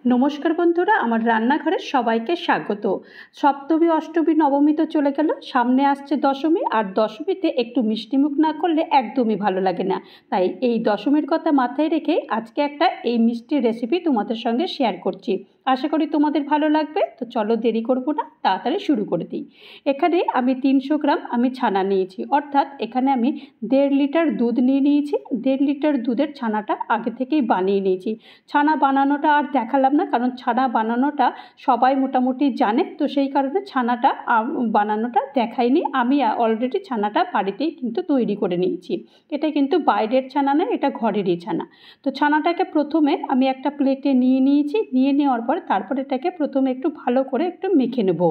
নমস্কার বন্ধুরা, আমার রান্নাঘরে সবাইকে স্বাগত। সপ্তমী, অষ্টমী, নবমী তো চলে গেল, সামনে আসছে দশমী। আর দশমীতে একটু মিষ্টিমুখ না করলে একদমই ভালো লাগে না। তাই এই দশমীর কথা মাথায় রেখে আজকে একটা এই মিষ্টির রেসিপি তোমাদের সঙ্গে শেয়ার করছি। আশা করি তোমাদের ভালো লাগবে। তো চলো দেরি করবো না, তাড়াতাড়ি শুরু করে দিই। এখানে আমি 300 গ্রাম ছানা নিয়েছি, অর্থাৎ এখানে আমি 1.5 লিটার দুধ নিয়েছি। 1.5 লিটার দুধের ছানাটা আগে থেকেই বানিয়ে নিয়েছি। ছানা বানানোটা আর দেখালাম না, কারণ ছানা বানানোটা সবাই মোটামুটি জানে, তো সেই কারণে ছানাটা বানানোটা দেখাইনি। আমি অলরেডি ছানাটা বাড়িতেই কিন্তু তৈরি করে নিয়েছি। এটা কিন্তু বাইরের ছানা না, এটা ঘরেরই ছানা। তো ছানাটাকে প্রথমে আমি একটা প্লেটে নিয়েছি। নিয়ে নেওয়ার পর তারপর এটাকে প্রথমে একটু ভালো করে একটু মেখে নেব।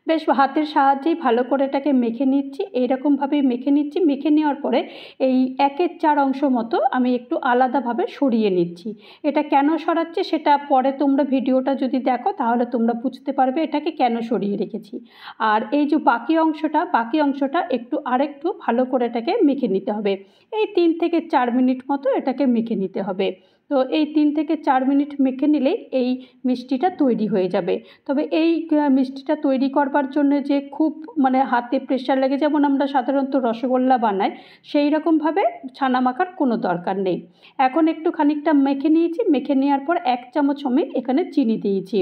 বেশ হাতের সাহায্যেই ভালো করে এটাকে মেখে নিচ্ছি। এইরকমভাবেই মেখে নিচ্ছি। মেখে নেওয়ার পরে এই 1/4 অংশ মতো আমি একটু আলাদাভাবে সরিয়ে নিচ্ছি। এটা কেন সরাচ্ছি সেটা পরে তোমরা ভিডিওটা যদি দেখো তাহলে তোমরা বুঝতে পারবে এটাকে কেন সরিয়ে রেখেছি। আর এই যে বাকি অংশটা একটু আরেকটু ভালো করে এটাকে মেখে নিতে হবে। এই 3 থেকে 4 মিনিট মতো এটাকে মেখে নিতে হবে। তো এই 3 থেকে 4 মিনিট মেখে নিলেই এই মিষ্টিটা তৈরি হয়ে যাবে। তবে এই মিষ্টিটা তৈরি করবার জন্য যে খুব হাতে প্রেশার লেগে, যেমন আমরা সাধারণত রসগোল্লা বানাই, সেই রকমভাবে ছানা মাখার কোনো দরকার নেই। এখন একটু খানিকটা মেখে নিয়েছি। মেখে নেওয়ার পর 1 চামচ আমি এখানে চিনি দিয়েছি।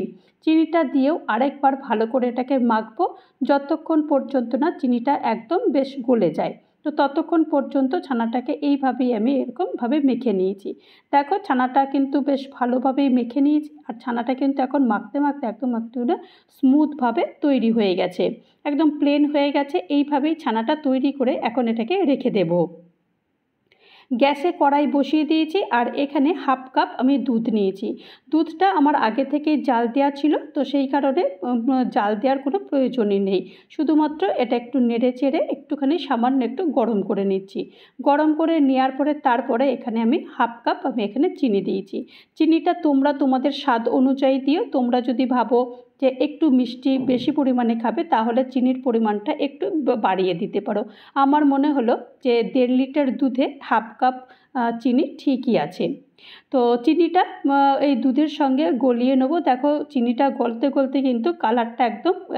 চিনিটা দিয়েও আরেকবার ভালো করে এটাকে মাখবো, যতক্ষণ পর্যন্ত না চিনিটা একদম বেশ গলে যায়। তো ততক্ষণ পর্যন্ত ছানাটাকে এইভাবেই আমি এরকমভাবে মেখে নিয়েছি। দেখো ছানাটা কিন্তু বেশ ভালোভাবেই মেখে নিয়েছি। আর ছানাটা কিন্তু এখন মাখতে মাখতে একদম স্মুথভাবে তৈরি হয়ে গেছে, একদম প্লেন হয়ে গেছে। এইভাবেই ছানাটা তৈরি করে এখন এটাকে রেখে দেব। গ্যাসে কড়াই বসিয়ে দিয়েছি। আর এখানে 1/2 কাপ আমি দুধ নিয়েছি। দুধটা আমার আগে থেকেই জাল দেওয়া ছিল, তো সেই কারণে জাল দেওয়ার কোনো প্রয়োজনই নেই। শুধুমাত্র এটা একটু নেড়ে চেড়ে একটুখানি সামান্য একটু গরম করে নিচ্ছি। গরম করে নেওয়ার পরে তারপরে এখানে আমি 1/2 কাপ এখানে চিনি দিয়েছি। চিনিটা তোমরা তোমাদের স্বাদ অনুযায়ী দিও। তোমরা যদি ভাবো যে একটু মিষ্টি বেশি পরিমাণে খাবে তাহলে চিনির পরিমাণটা একটু বাড়িয়ে দিতে পারো। আমার মনে হলো যে 1.5 লিটার দুধে 1/2 কাপ চিনি ঠিকই আছে। তো চিনিটা এই দুধের সঙ্গে গলিয়ে নেবো। দেখো চিনিটা গলতে গলতে কিন্তু কালারটা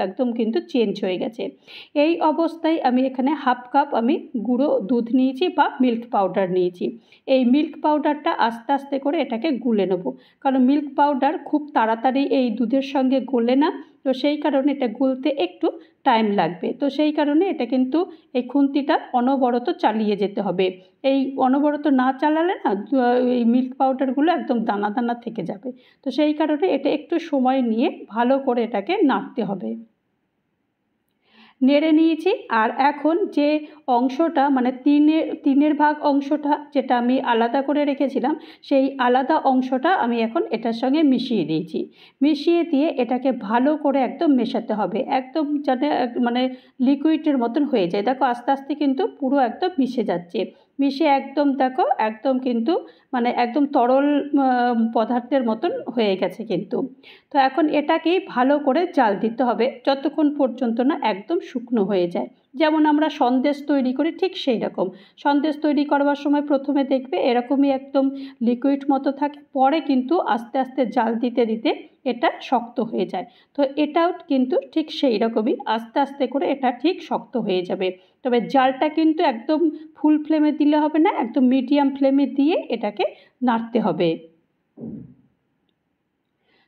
একদম কিন্তু চেঞ্জ হয়ে গেছে। এই অবস্থায় আমি এখানে 1/2 কাপ আমি গুঁড়ো দুধ নিয়েছি বা মিল্ক পাউডার নিয়েছি। এই মিল্ক পাউডারটা আস্তে আস্তে করে এটাকে গুলে নেবো, কারণ মিল্ক পাউডার খুব তাড়াতাড়ি এই দুধের সঙ্গে গলে না। তো সেই কারণে এটা গুলতে একটু টাইম লাগবে। তো সেই কারণে এটা কিন্তু এই খুন্তিটা অনবরত চালিয়ে যেতে হবে। এই অনবরত না চালালে না এই মিল্ক পাউডারগুলো একদম দানা দানা থেকে যাবে। তো সেই কারণে এটা একটু সময় নিয়ে ভালো করে এটাকে নাড়তে হবে। নেড়ে নিয়েছি। আর এখন যে অংশটা তিনের ভাগ অংশটা যেটা আমি আলাদা করে রেখেছিলাম, সেই আলাদা অংশটা আমি এখন এটার সঙ্গে মিশিয়ে দিয়েছি। মিশিয়ে দিয়ে এটাকে ভালো করে একদম মেশাতে হবে, একদম যাতে লিকুইডের মতন হয়ে যায়। দেখো আস্তে আস্তে কিন্তু পুরো একদম মিশে যাচ্ছে। মিশে একদম দেখো একদম কিন্তু একদম তরল পদার্থের মতন হয়ে গেছে কিন্তু। তো এখন এটাকেই ভালো করে জাল দিতে হবে যতক্ষণ পর্যন্ত না একদম শুকনো হয়ে যায়। যেমন আমরা সন্দেশ তৈরি করি ঠিক সেই রকম। সন্দেশ তৈরি করবার সময় প্রথমে দেখবে এরকমই একদম লিকুইড মতো থাকে, পরে কিন্তু আস্তে আস্তে জাল দিতে দিতে এটা শক্ত হয়ে যায়। তো এটাও কিন্তু ঠিক সেই রকমই আস্তে আস্তে করে এটা ঠিক শক্ত হয়ে যাবে। তবে জালটা কিন্তু একদম ফুল ফ্লেমে দিলে হবে না, একদম মিডিয়াম ফ্লেমে দিয়ে এটাকে নাড়তে হবে।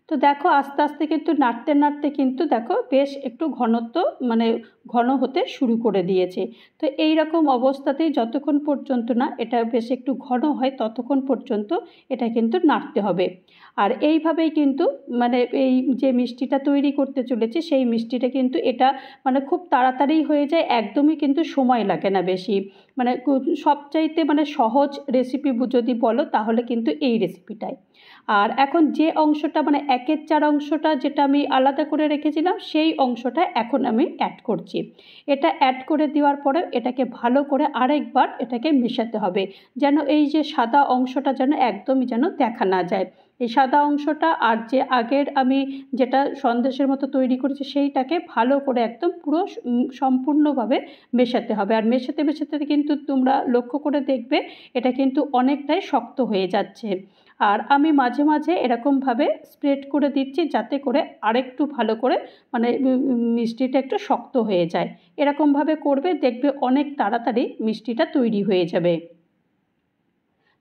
তো দেখো আস্তে আস্তে কিন্তু নাড়তে নাড়তে কিন্তু দেখো বেশ একটু ঘনত্ব ঘন হতে শুরু করে দিয়েছে। তো এই রকম অবস্থাতেই যতক্ষণ পর্যন্ত না এটা বেশ একটু ঘন হয় ততক্ষণ পর্যন্ত এটা কিন্তু নাড়তে হবে। আর এইভাবেই কিন্তু এই যে মিষ্টিটা তৈরি করতে চলেছে সেই মিষ্টিটা কিন্তু এটা খুব তাড়াতাড়ি হয়ে যায়, একদমই কিন্তু সময় লাগে না বেশি। সবচাইতে সহজ রেসিপি যদি বলো তাহলে কিন্তু এই রেসিপিটাই। আর এখন যে অংশটা 1/4 অংশটা যেটা আমি আলাদা করে রেখেছিলাম সেই অংশটা এখন আমি অ্যাড করছি। এটা অ্যাড করে দেওয়ার পরে এটাকে ভালো করে আরেকবার এটাকে মেশাতে হবে, যেন এই যে সাদা অংশটা যেন একদমই যেন দেখা না যায়। এই সাদা অংশটা আর যে আগের আমি যেটা সন্দেশের মতো তৈরি করেছি সেইটাকে ভালো করে একদম পুরো সম্পূর্ণভাবে মেশাতে হবে। আর মেশাতে মেশাতে কিন্তু তোমরা লক্ষ্য করে দেখবে এটা কিন্তু অনেকটাই শক্ত হয়ে যাচ্ছে। আর আমি মাঝে মাঝে এরকমভাবে স্প্রেড করে দিচ্ছি যাতে করে আরেকটু ভালো করে মানে মিষ্টিটা একটু শক্ত হয়ে যায়। এরকমভাবে করবে, দেখবে অনেক তাড়াতাড়ি মিষ্টিটা তৈরি হয়ে যাবে।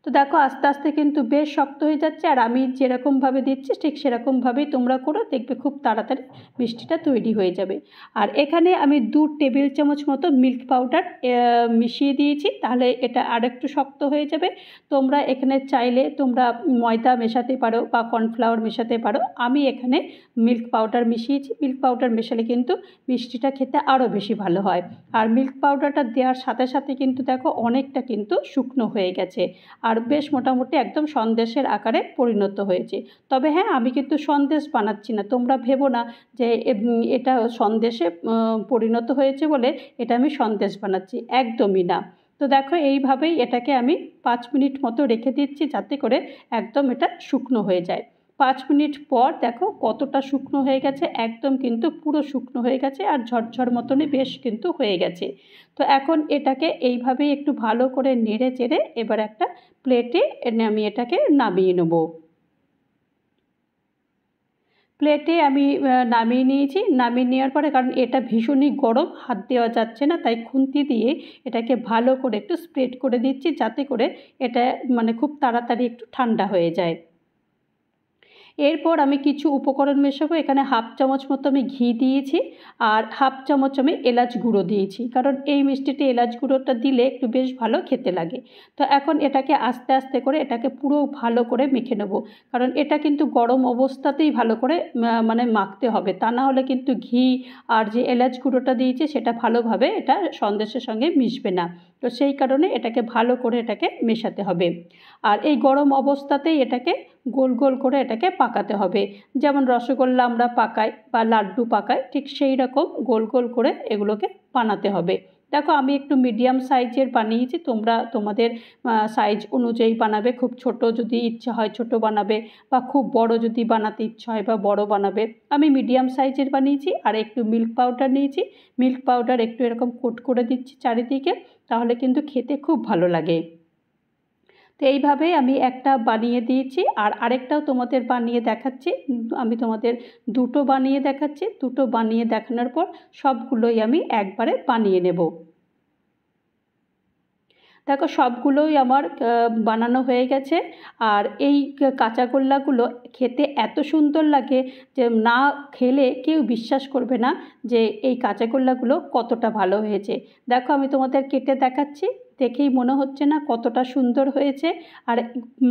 তো দেখো আস্তে আস্তে কিন্তু বেশ শক্ত হয়ে যাচ্ছে, আর আমি যেরকমভাবে দিচ্ছি ঠিক সেরকমভাবেই তোমরা করো, দেখবে খুব তাড়াতাড়ি মিষ্টিটা তৈরি হয়ে যাবে। আর এখানে আমি 2 টেবিল চামচ মতো মিল্ক পাউডার মিশিয়ে দিয়েছি, তাহলে এটা আরেকটু শক্ত হয়ে যাবে। তোমরা এখানে চাইলে তোমরা ময়দা মেশাতে পারো বা কর্নফ্লাওয়ার মেশাতে পারো। আমি এখানে মিল্ক পাউডার মিশিয়েছি। মিল্ক পাউডার মেশালে কিন্তু মিষ্টিটা খেতে আরও বেশি ভালো হয়। আর মিল্ক পাউডারটা দেওয়ার সাথে সাথে কিন্তু দেখো অনেকটা কিন্তু শুকনো হয়ে গেছে, আর বেশ মোটামুটি একদম সন্দেশের আকারে পরিণত হয়েছে। তবে হ্যাঁ, আমি কিন্তু সন্দেশ বানাচ্ছি না, তোমরা ভেবো না যে এটা সন্দেশে পরিণত হয়েছে বলে এটা আমি সন্দেশ বানাচ্ছি, একদমই না। তো দেখো এইভাবেই এটাকে আমি 5 মিনিট মতো রেখে দিচ্ছি যাতে করে একদম এটা শুকনো হয়ে যায়। 5 মিনিট পর দেখো কতটা শুকনো হয়ে গেছে, একদম কিন্তু পুরো শুকনো হয়ে গেছে আর ঝরঝর মতনই বেশ কিন্তু হয়ে গেছে। তো এখন এটাকে এইভাবেই একটু ভালো করে নেড়ে চেড়ে এবার একটা প্লেটে আমি এটাকে নামিয়ে নেব। প্লেটে আমি নামিয়ে নিয়েছি। নামিয়ে নেওয়ার পরে, কারণ এটা ভীষণই গরম, হাত দেওয়া যাচ্ছে না, তাই খুন্তি দিয়ে এটাকে ভালো করে একটু স্প্রেড করে দিচ্ছি যাতে করে এটা মানে খুব তাড়াতাড়ি একটু ঠান্ডা হয়ে যায়। এরপর আমি কিছু উপকরণ মেশাবো। এখানে 1/2 চামচ মতো আমি ঘি দিয়েছি, আর 1/2 চামচ আমি এলাচ গুঁড়ো দিয়েছি, কারণ এই মিষ্টিতে এলাচ গুঁড়োটা দিলে একটু বেশ ভালো খেতে লাগে। তো এখন এটাকে আস্তে আস্তে করে এটাকে পুরো ভালো করে মেখে নেব, কারণ এটা কিন্তু গরম অবস্থাতেই ভালো করে মানে মাখতে হবে, তা না হলে কিন্তু ঘি আর যে এলাচ গুঁড়োটা দিয়েছি সেটা ভালোভাবে এটা সন্দেশের সঙ্গে মিশবে না। তো সেই কারণে এটাকে ভালো করে এটাকে মেশাতে হবে। আর এই গরম অবস্থাতেই এটাকে গোল গোল করে এটাকে পাকাতে হবে, যেমন রসগোল্লা আমরা পাকাই বা লাড্ডু পাকাই, ঠিক সেই রকম গোল গোল করে এগুলোকে বানাতে হবে। দেখো আমি একটু মিডিয়াম সাইজের বানিয়েছি, তোমরা তোমাদের সাইজ অনুযায়ী বানাবে। খুব ছোট যদি ইচ্ছা হয় ছোট বানাবে, বা খুব বড় যদি বানাতে ইচ্ছা হয় বা বড় বানাবে। আমি মিডিয়াম সাইজের বানিয়েছি। আর একটু মিল্ক পাউডার নিয়েছি, মিল্ক পাউডার একটু এরকম কোট করে দিচ্ছি চারিদিকে, তাহলে কিন্তু খেতে খুব ভালো লাগে। তো এইভাবেই আমি একটা বানিয়ে দিয়েছি, আর আরেকটাও তোমাদের বানিয়ে দেখাচ্ছি। আমি তোমাদের 2টো বানিয়ে দেখাচ্ছি। 2টো বানিয়ে দেখানোর পর সবগুলোই আমি একবারে বানিয়ে নেব। দেখো সবগুলোই আমার বানানো হয়ে গেছে। আর এই কাঁচাগোল্লাগুলো খেতে এত সুন্দর লাগে যে না খেলে কেউ বিশ্বাস করবে না যে এই কাঁচাগোল্লাগুলো কতটা ভালো হয়েছে। দেখো আমি তোমাদের কেটে দেখাচ্ছি, দেখেই মনে হচ্ছে না কতটা সুন্দর হয়েছে। আর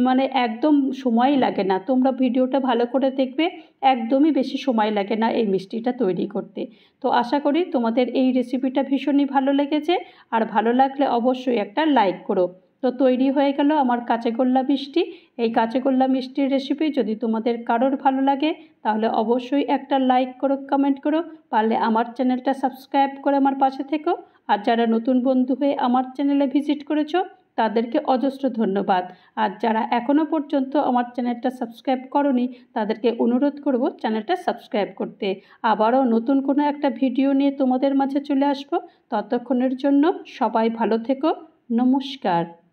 মানে একদম সময় লাগে না, তোমরা ভিডিওটা ভালো করে দেখবে, একদমই বেশি সময় লাগে না এই মিষ্টিটা তৈরি করতে। তো আশা করি তোমাদের এই রেসিপিটা ভীষণই ভালো লেগেছে, আর ভালো লাগলে অবশ্যই একটা লাইক করো। তো তৈরি হয়ে গেল আমার কাঁচাগোল্লা মিষ্টি। এই কাঁচাগোল্লা মিষ্টির রেসিপি যদি তোমাদের কারোর ভালো লাগে তাহলে অবশ্যই একটা লাইক করো, কমেন্ট করো, পারলে আমার চ্যানেলটা সাবস্ক্রাইব করে আমার পাশে থেকো। আর যারা নতুন বন্ধু হয়ে আমার চ্যানেলে ভিজিট করেছো তাদেরকে অজস্র ধন্যবাদ। আর যারা এখনও পর্যন্ত আমার চ্যানেলটা সাবস্ক্রাইব করোনি তাদেরকে অনুরোধ করব চ্যানেলটা সাবস্ক্রাইব করতে। আবারও নতুন কোনো একটা ভিডিও নিয়ে তোমাদের মাঝে চলে আসবো। ততক্ষণের জন্য সবাই ভালো থেকো। নমস্কার।